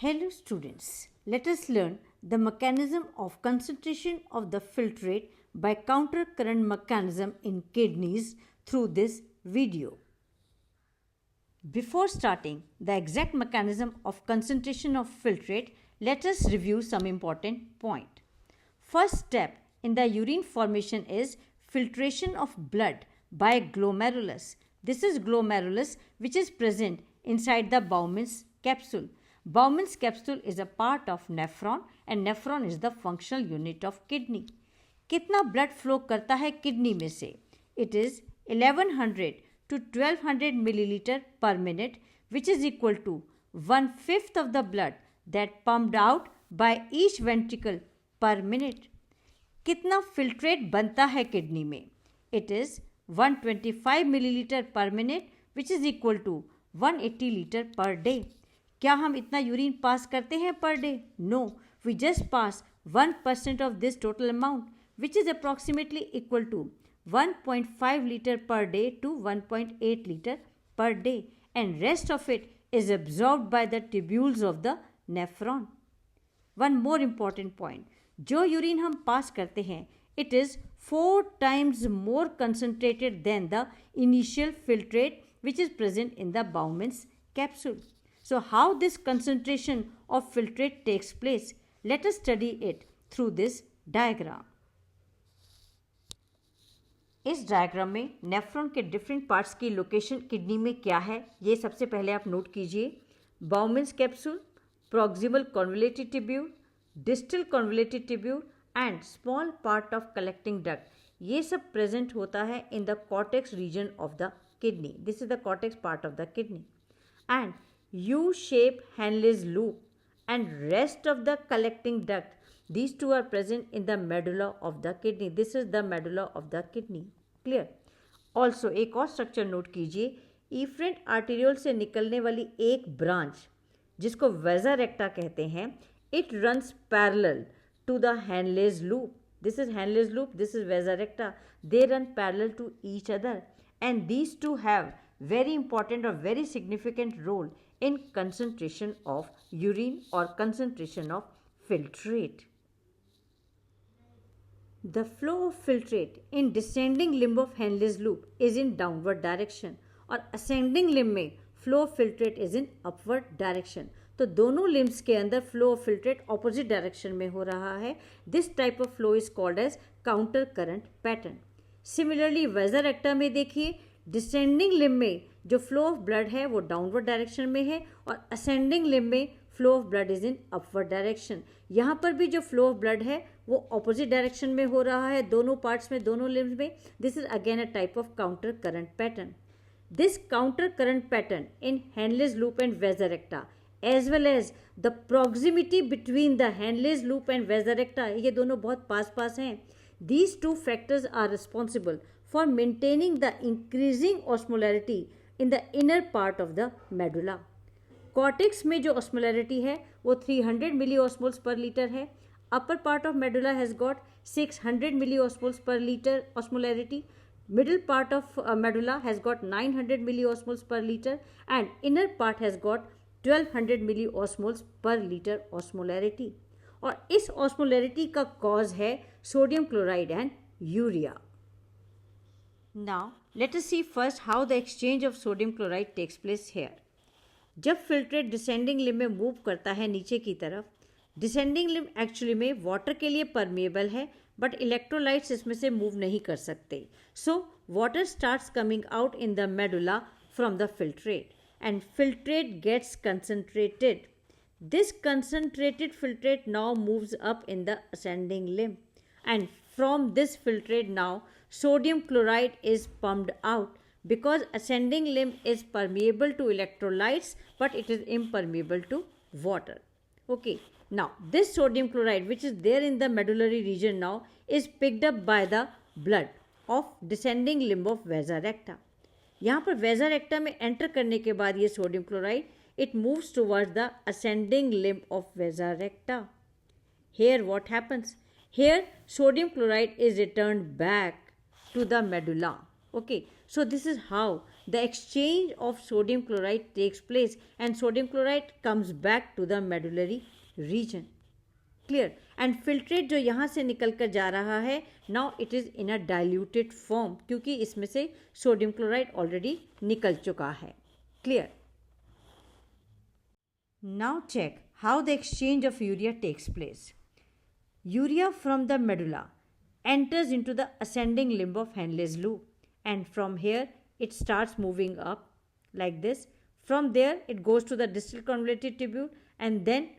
Hello students, let us learn the mechanism of concentration of the filtrate by counter current mechanism in kidneys through this video. Before starting the exact mechanism of concentration of filtrate, let us review some important point. First step in the urine formation is filtration of blood by glomerulus. This is glomerulus which is present inside the Bowman's capsule. Bowman's capsule is a part of nephron and nephron is the functional unit of kidney. कितना blood flow करता है kidney में से? It is 1100 to 1200 milliliter per minute, which is equal to 1/5 of the blood that pumped out by each ventricle per minute. कितना filtrate बनता है kidney में? It is 125 milliliter per minute, which is equal to 180 liter per day. क्या हम इतना urine pass करते हैं per day? No, we just pass 1% of this total amount, which is approximately equal to 1.5 litre per day to 1.8 litre per day, and rest of it is absorbed by the tubules of the nephron. One more important point, जो urine हम पास करते हैं it is 4 times more concentrated than the initial filtrate which is present in the Bowman's capsule. So how this concentration of filtrate takes place? Let us study it through this diagram. इस diagram में nephron के different parts की location kidney में क्या है ये सबसे पहले आप नोट कीजिए. Bowman's capsule, proximal convoluted tubule, distal convoluted tubule and small part of collecting duct, ये सब प्रेजेंट होता है in the cortex region of the kidney. This is the cortex part of the kidney. And U-shaped Henle's loop and rest of the collecting duct. These two are present in the medulla of the kidney. This is the medulla of the kidney. Clear? Also एक और structure note कीजिए. Efferent arteriole से निकलने वाली एक branch जिसको वेजा recta कहते हैं, it runs parallel to the Henle's loop. This is Henle's loop, this is vesa recta. They run parallel to each other and these two have very important or very significant role in concentration of urine or concentration of filtrate. The flow of filtrate in descending limb of Henle's loop is in downward direction और ascending limb में flow of filtrate is in upward direction. तो दोनों limbs के अंदर flow of filtrate opposite direction में हो रहा है. This type of flow is called as counter current pattern. Similarly vasa recta में देखिए, डिसेंडिंग लिम्ब में जो फ्लो ऑफ ब्लड है वो डाउनवर्ड डायरेक्शन में है और असेंडिंग लिम्ब में flow of blood is in upward direction. यहाँ पर भी जो फ्लो ऑफ ब्लड है वो ऑपोजिट डायरेक्शन में हो रहा है दोनों पार्ट्स में, दोनों लिम्ब्स में. This is again a type of counter current pattern. This counter current pattern in Henle's loop and vasa recta as well as the proximity between the Henle's loop and vasa recta, ये दोनों बहुत पास पास हैं. These two factors are responsible for maintaining the increasing osmolarity in the inner part of the medulla. Cortex में जो osmolarity है वो 300 milliosmoles per liter है. Upper part of medulla has got 600 milliosmoles per liter osmolarity. Middle part of medulla has got 900 milliosmoles per liter and inner part has got 1200 milliosmoles per liter osmolarity. और इस osmolarity का cause है sodium chloride and urea. Now let us see first how the exchange of sodium chloride takes place here. जब filtrate descending limb में move करता है नीचे की तरफ, डिसेंडिंग लिम्ब एक्चुअली में वाटर के लिए परमेबल है बट इलेक्ट्रोलाइट्स इसमें से मूव नहीं कर सकते. So water starts coming out in the medulla from the filtrate and filtrate gets concentrated. This concentrated filtrate now moves up in the ascending limb and from this filtrate now sodium chloride is pumped out because ascending limb is permeable to electrolytes but it is impermeable to water. Okay, now this sodium chloride which is there in the medullary region now is picked up by the blood of descending limb of vasa recta. यहाँ पर vasa recta में enter करने के बाद ये sodium chloride it moves towards the ascending limb of vasa recta. Here what happens? Here sodium chloride is returned back to the medulla. Okay, so this is how the exchange of sodium chloride takes place and sodium chloride comes back to the medullary region. Clear? And filtrate जो यहाँ से निकल कर जा रहा है, now it is in a diluted form क्योंकि इसमें से sodium chloride already निकल चुका है. Clear? Now check how the exchange of urea takes place. Urea from the medulla enters into the ascending limb of Henle's loop, and from here it starts moving up like this. From there it goes to the distal convoluted tubule and then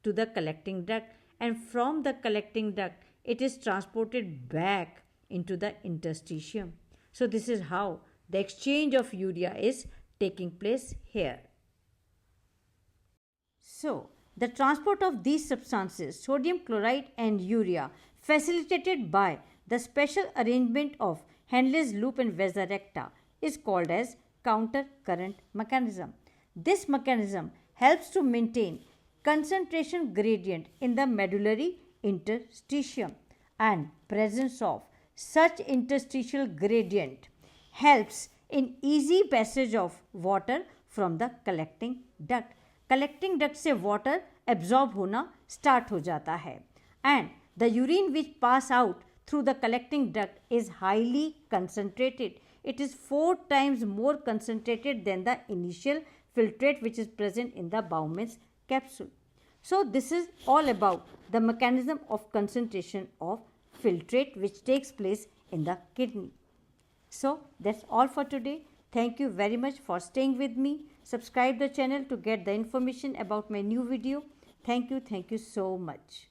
to the collecting duct, and from the collecting duct it is transported back into the interstitium. So this is how the exchange of urea is taking place here. So the transport of these substances, sodium chloride and urea, facilitated by the special arrangement of Henle's loop and vasa recta, is called as counter current mechanism. This mechanism helps to maintain concentration gradient in the medullary interstitium, and presence of such interstitial gradient helps in easy passage of water from the collecting duct. Collecting duct से water absorb होना start हो जाता है, and the urine which pass out through the collecting duct is highly concentrated. It is 4 times more concentrated than the initial filtrate which is present in the Bowman's capsule. So this is all about the mechanism of concentration of filtrate which takes place in the kidney. So that's all for today. Thank you very much for staying with me. Subscribe the channel to get the information about my new video. Thank you so much.